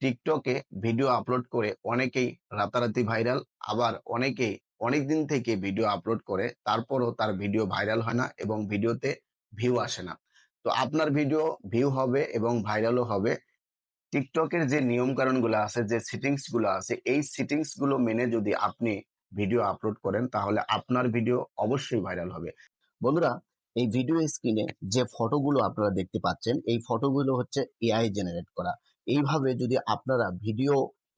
টিকটকে video upload করে অনেকেই রাতারাতি ভাইরাল, আবার অনেকেই অনেকদিন থেকে ভিডিও আপলোড করে তারপরও তার ভিডিও ভাইরাল হয় না এবং ভিডিওতে ভিউ আসে না। তো আপনার ভিডিও ভিউ হবে এবং ভাইরালও হবে। টিকটকের যে নিয়ম কানুন গুলো আছে, যে সেটিংস গুলো আছে, এই সেটিংস গুলো মেনে যদি আপনি ভিডিও আপলোড করেন তাহলে আপনার ভিডিও অবশ্যই ভাইরাল হবে। বন্ধুরা, এই ভিডিও স্ক্রিনে যে ফটোগুলো আপনারা দেখতে পাচ্ছেন, এই ফটোগুলো হচ্ছে এআই জেনারেট করা। এইভাবে যদি আপনারা ভিডিও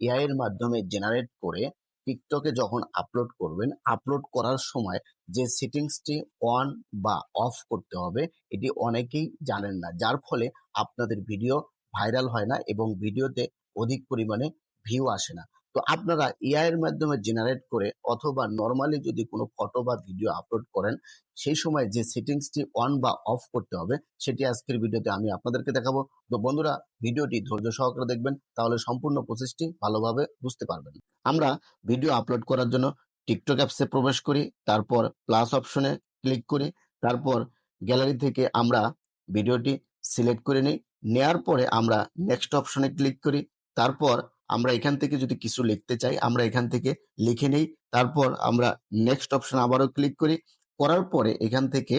এআই এর মাধ্যমে জেনারেট করে টিকটকে যখন আপলোড করবেন, আপলোড করার সময় যে সেটিংসটি অন বা অফ করতে হবে এটি অনেকেই জানেন না, যার ফলে আপনাদের ভিডিও ভাইরাল হয় না এবং ভিডিওতে অধিক পরিমাণে ভিউ আসে না। তো আপনারা এআই এর মাধ্যমে জেনারেট করে অথবা নর্মালি যদি কোনো ফটো বা ভিডিও আপলোড করেন, সেই সময় যে সেটিংসটি অন বা অফ করতে হবে সেটি আজকের ভিডিওতে আমি আপনাদেরকে দেখাবো। তো বন্ধুরা, ভিডিওটি ধৈর্য সহকারে দেখবেন, তাহলে সম্পূর্ণ প্রসেসটি ভালোভাবে বুঝতে পারবেন। আমরা ভিডিও আপলোড করার জন্য টিকটক অ্যাপসে প্রবেশ করি, তারপর প্লাস অপশনে ক্লিক করি, তারপর গ্যালারি থেকে আমরা ভিডিওটি সিলেক্ট করে নিই। নেয়ার পরে আমরা নেক্সট অপশনে ক্লিক করি, তারপর আমরা এখান থেকে যদি কিছু লিখতে চাই আমরা এখান থেকে লিখে নেই, তারপর আমরা নেক্সট অপশন আবারও ক্লিক করি। করার পরে এখান থেকে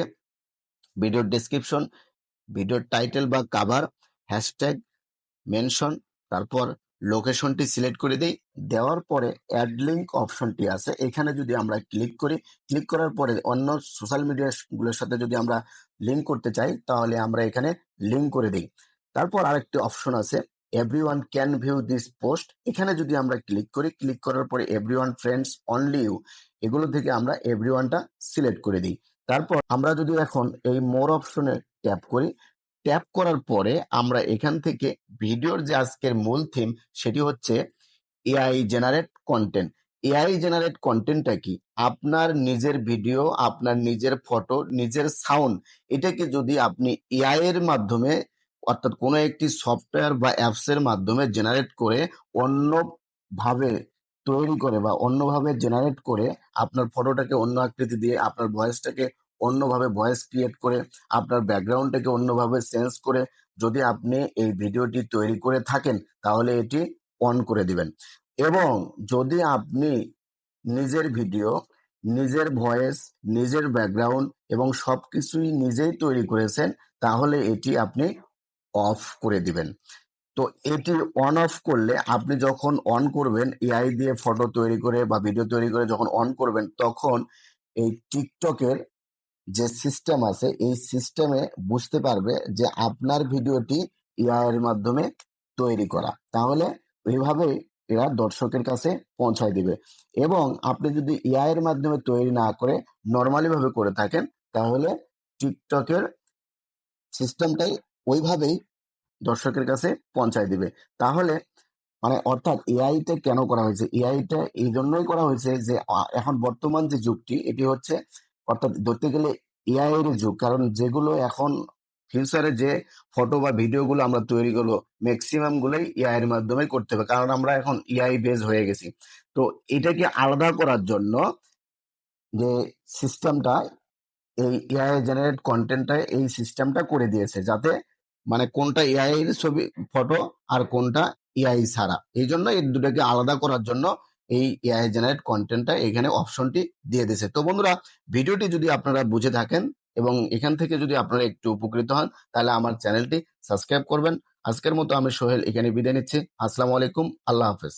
ভিডিওর ডেসক্রিপশন, ভিডিওর টাইটেল বা কাভার, হ্যাশট্যাগ, মেনশন, তারপর লোকেশনটি সিলেক্ট করে দিই। দেওয়ার পরে অ্যাড লিঙ্ক অপশনটি আছে, এখানে যদি আমরা ক্লিক করি, ক্লিক করার পরে অন্য সোশ্যাল মিডিয়া গুলোর সাথে যদি আমরা লিঙ্ক করতে চাই তাহলে আমরা এখানে লিঙ্ক করে দিই। তারপর আরেকটি অপশন আছে, everyone can view this post, এখানে যদি আমরা ক্লিক করি, ক্লিক করার পরে এভরিওয়ান ফ্রেন্ডস অনলি ইউ, এগুলো থেকে আমরা এভরিওয়ানটা সিলেক্ট করে দিই। তারপর আমরা যদি এখন এই মোর অপশনে ট্যাপ করি, ট্যাপ করার পরে আমরা এখান থেকে ভিডিওর যে আজকের মূল থিম সেটি হচ্ছে AI generate content. AI generate কন্টেন্টটা কি? আপনার নিজের ভিডিও, আপনার নিজের ফটো, নিজের সাউন্ড, এটাকে যদি আপনি এআই এর মাধ্যমে অর্থাৎ কোনো একটি সফটওয়্যার বা অ্যাপস এর মাধ্যমে জেনারেট করে অন্যভাবে তৈরি করে বা অন্যভাবে জেনারেট করে আপনার ফটোটাকে অন্য আকৃতি দিয়ে, আপনার ভয়েসটাকে অন্যভাবে ভয়েস ক্রিয়েট করে, আপনার ব্যাকগ্রাউন্ডটাকে অন্যভাবে চেঞ্জ করে যদি আপনি এই ভিডিওটি তৈরি করে থাকেন তাহলে এটি অন করে দিবেন। এবং যদি আপনি নিজের ভিডিও, নিজের ভয়েস, নিজের ব্যাকগ্রাউন্ড এবং সবকিছুই নিজেই তৈরি করেছেন তাহলে এটি আপনি অফ করে দিবেন। তো এটি অন অফ করলে আপনি যখন অন করবেন, এআই দিয়ে ফটো তৈরি করে বা ভিডিও তৈরি করে যখন অন করবেন, তখন এই টিকটকের যে সিস্টেম আছে এই সিস্টেমে বুঝতে পারবে যে আপনার ভিডিওটি এআই এর মাধ্যমে তৈরি করা। তাহলে এইভাবেই এরা দর্শকের কাছে পৌঁছায় দিবে। এবং আপনি যদি এআই এর মাধ্যমে তৈরি না করে নর্মালি ভাবে করে থাকেন তাহলে টিকটকের সিস্টেমটাই ওইভাবেই দর্শকের কাছে পৌঁছায় দিবে। তাহলে মানে অর্থাৎ এআইটা কেন করা হয়েছে? এআইটা এই জন্যই করা হয়েছে যে এখন বর্তমান যে যুগটি এটি হচ্ছে, অর্থাৎ ধরতে গেলে এআই এর যুগ। কারণ যেগুলো এখন ফিউচারে যে ফটো বা ভিডিও গুলো আমরা তৈরি করবো ম্যাক্সিমাম গুলোই এআই এর মাধ্যমে করতে হবে, কারণ আমরা এখন এআই বেজ হয়ে গেছি। তো এটাকে আলাদা করার জন্য যে সিস্টেমটা, এই এআই জেনারেট কন্টেন্টটা এই সিস্টেমটা করে দিয়েছে যাতে মানে কোনটা এআই এর ছবি ফটো আর কোনটা এআই ছাড়া। এই জন্য এই দুটাকে আলাদা করার জন্য এই এআই জেনারেট কন্টেন্টটা এখানে অপশনটি দিয়ে দিয়েছে। তো বন্ধুরা, ভিডিওটি যদি আপনারা বুঝে থাকেন এবং এখান থেকে যদি আপনারা একটু উপকৃত হন তাহলে আমার চ্যানেলটি সাবস্ক্রাইব করবেন। আজকের মতো আমি সোহেল এখানে বিদায় নিচ্ছি। আসসালামু আলাইকুম, আল্লাহ হাফেজ।